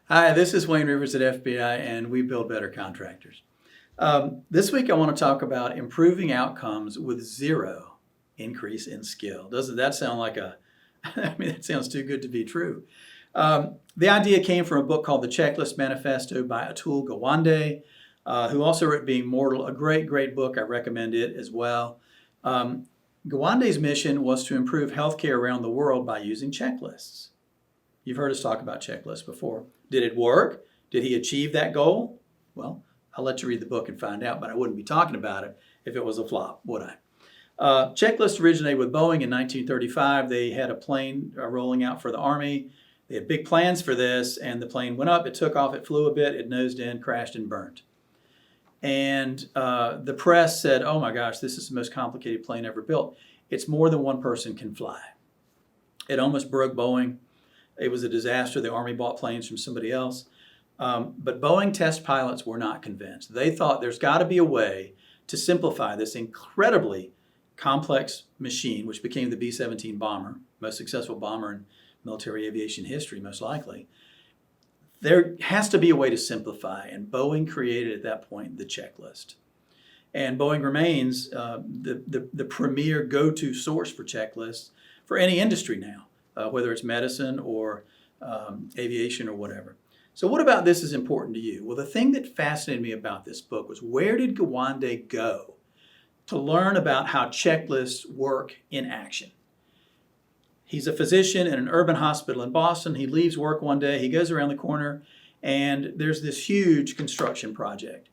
Hi, this is Wayne Rivers at FBI, and we build better contractors. This week, I want to talk about improving outcomes with zero increase in skill. Doesn't that sound like that sounds too good to be true. The idea came from a book called The Checklist Manifesto by Atul Gawande, who also wrote Being Mortal, a great, great book. I recommend it as well. Gawande's mission was to improve healthcare around the world by using checklists. You've heard us talk about checklists before. Did it work? Did he achieve that goal? Well, I'll let you read the book and find out, but I wouldn't be talking about it if it was a flop, would I? Checklists originated with Boeing in 1935. They had a plane rolling out for the Army. They had big plans for this, and the plane went up, it took off, it flew a bit, it nosed in, crashed, and burnt. And the press said, oh my gosh, this is the most complicated plane ever built. It's more than one person can fly. It almost broke Boeing. It was a disaster. The Army bought planes from somebody else. But Boeing test pilots were not convinced. They thought there's got to be a way to simplify this incredibly complex machine, which became the B-17 bomber, most successful bomber in military aviation history, most likely. There has to be a way to simplify, and Boeing created at that point the checklist. And Boeing remains the premier go-to source for checklists for any industry now, whether it's medicine or aviation or whatever. So what about this is important to you? Well, the thing that fascinated me about this book was, where did Gawande go to learn about how checklists work in action? He's a physician in an urban hospital in Boston. He leaves work one day, he goes around the corner, and there's this huge construction project.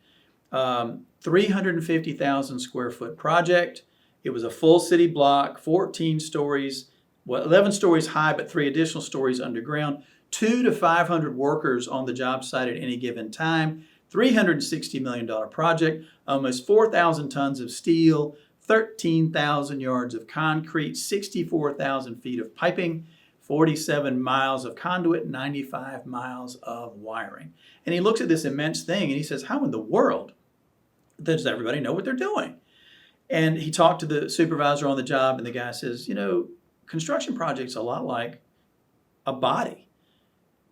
350,000 square foot project. It was a full city block, 14 stories, 11 stories high, but 3 additional stories underground. 200 to 500 workers on the job site at any given time. $360 million project, almost 4,000 tons of steel, 13,000 yards of concrete, 64,000 feet of piping, 47 miles of conduit, 95 miles of wiring. And he looks at this immense thing and he says, how in the world does everybody know what they're doing? And he talked to the supervisor on the job, and the guy says, construction projects are a lot like a body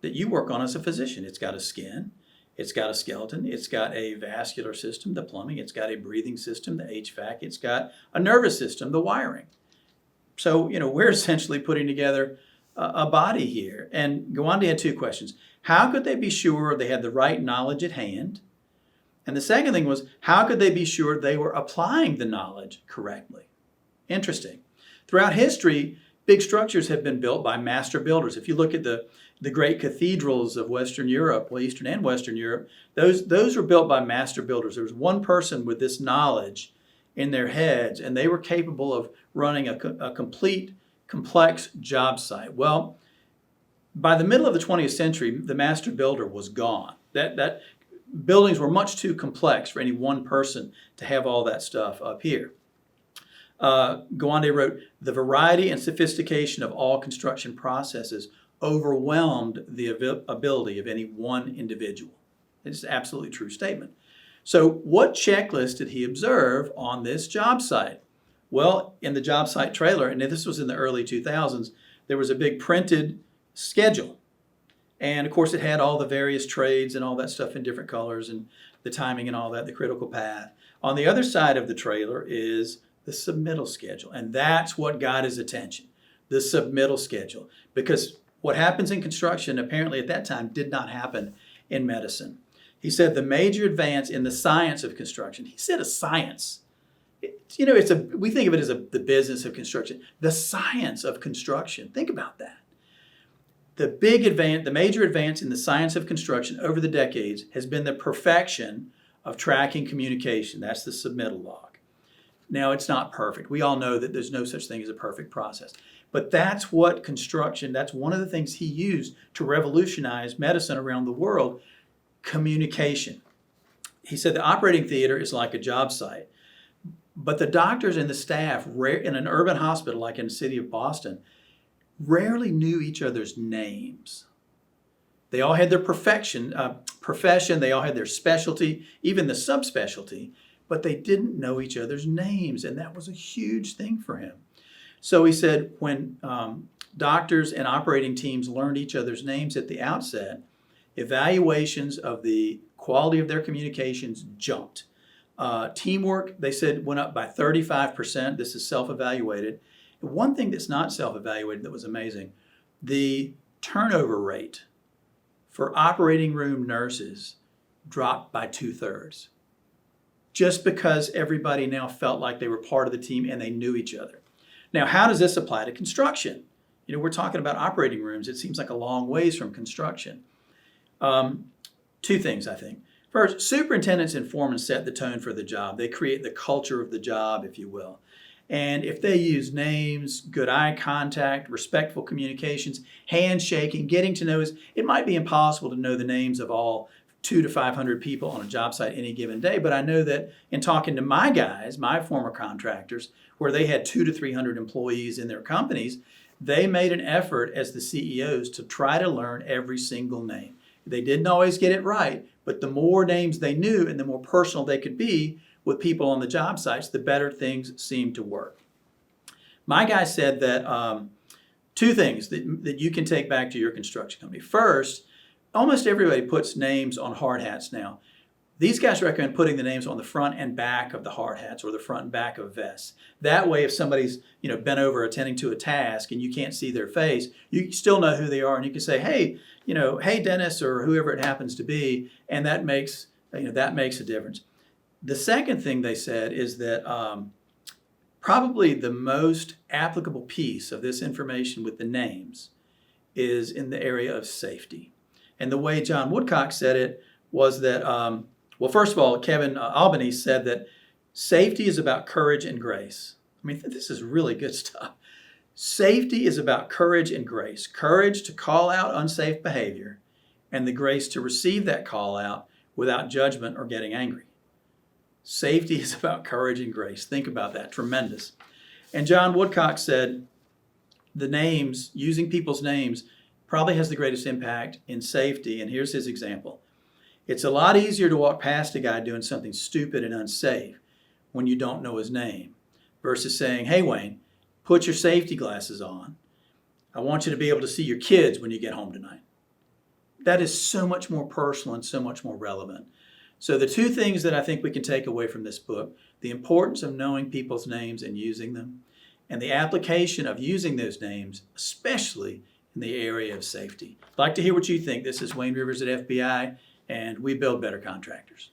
that you work on as a physician. It's got a skin, it's got a skeleton, it's got a vascular system, the plumbing, it's got a breathing system, the HVAC, it's got a nervous system, the wiring. So, we're essentially putting together a body here. And Gawande had 2 questions. How could they be sure they had the right knowledge at hand? And the second thing was, how could they be sure they were applying the knowledge correctly? Interesting. Throughout history, big structures have been built by master builders. If you look at the great cathedrals of Western Europe, well, Eastern and Western Europe, those were built by master builders. There was one person with this knowledge in their heads, and they were capable of running a complete, complex job site. Well, by the middle of the 20th century, the master builder was gone. That buildings were much too complex for any one person to have all that stuff up here. Gawande wrote, the variety and sophistication of all construction processes overwhelmed the ability of any one individual. It's an absolutely true statement. So what checklist did he observe on this job site? Well, in the job site trailer, and this was in the early 2000s, there was a big printed schedule. And of course, it had all the various trades and all that stuff in different colors and the timing and all that, the critical path. On the other side of the trailer is the submittal schedule. And that's what got his attention, the submittal schedule. Because what happens in construction, apparently at that time, did not happen in medicine. He said the major advance in the science of construction, he said a science. We think of it as the business of construction, the science of construction. Think about that. The major advance in the science of construction over the decades has been the perfection of tracking communication. That's the submittal log. Now, it's not perfect. We all know that there's no such thing as a perfect process. But that's what construction, that's one of the things he used to revolutionize medicine around the world, communication. He said the operating theater is like a job site. But the doctors and the staff in an urban hospital like in the city of Boston rarely knew each other's names. They all had their profession, they all had their specialty, even the subspecialty, but they didn't know each other's names, and that was a huge thing for him. So he said when doctors and operating teams learned each other's names at the outset, evaluations of the quality of their communications jumped. Teamwork, they said, went up by 35%. This is self-evaluated. One thing that's not self-evaluated that was amazing, the turnover rate for operating room nurses dropped by 2/3. Just because everybody now felt like they were part of the team and they knew each other. Now, how does this apply to construction? You know, we're talking about operating rooms. It seems like a long ways from construction. Two things, I think. First, superintendents and foremen set the tone for the job. They create the culture of the job, if you will. And if they use names, good eye contact, respectful communications, handshaking, getting to know us, it might be impossible to know the names of all 200 to 500 people on a job site any given day. But I know that in talking to my guys, my former contractors, where they had 200 to 300 employees in their companies, they made an effort as the CEOs to try to learn every single name. They didn't always get it right, but the more names they knew and the more personal they could be with people on the job sites, the better things seemed to work. My guy said that two things that you can take back to your construction company. First, almost everybody puts names on hard hats now. These guys recommend putting the names on the front and back of the hard hats or the front and back of vests. That way, if somebody's bent over attending to a task and you can't see their face, you still know who they are and you can say, hey, hey Dennis, or whoever it happens to be, and that makes a difference. The second thing they said is that probably the most applicable piece of this information with the names is in the area of safety. And the way John Woodcock said it was that, well, first of all, Kevin Albanese said that safety is about courage and grace. I mean, this is really good stuff. Safety is about courage and grace. Courage to call out unsafe behavior and the grace to receive that call out without judgment or getting angry. Safety is about courage and grace. Think about that. Tremendous. And John Woodcock said the names, using people's names, probably has the greatest impact in safety. And here's his example. It's a lot easier to walk past a guy doing something stupid and unsafe when you don't know his name versus saying, hey, Wayne, put your safety glasses on. I want you to be able to see your kids when you get home tonight. That is so much more personal and so much more relevant. So the two things that I think we can take away from this book, the importance of knowing people's names and using them, and the application of using those names, especially in the area of safety. I'd like to hear what you think. This is Wayne Rivers at FBI, and we build better contractors.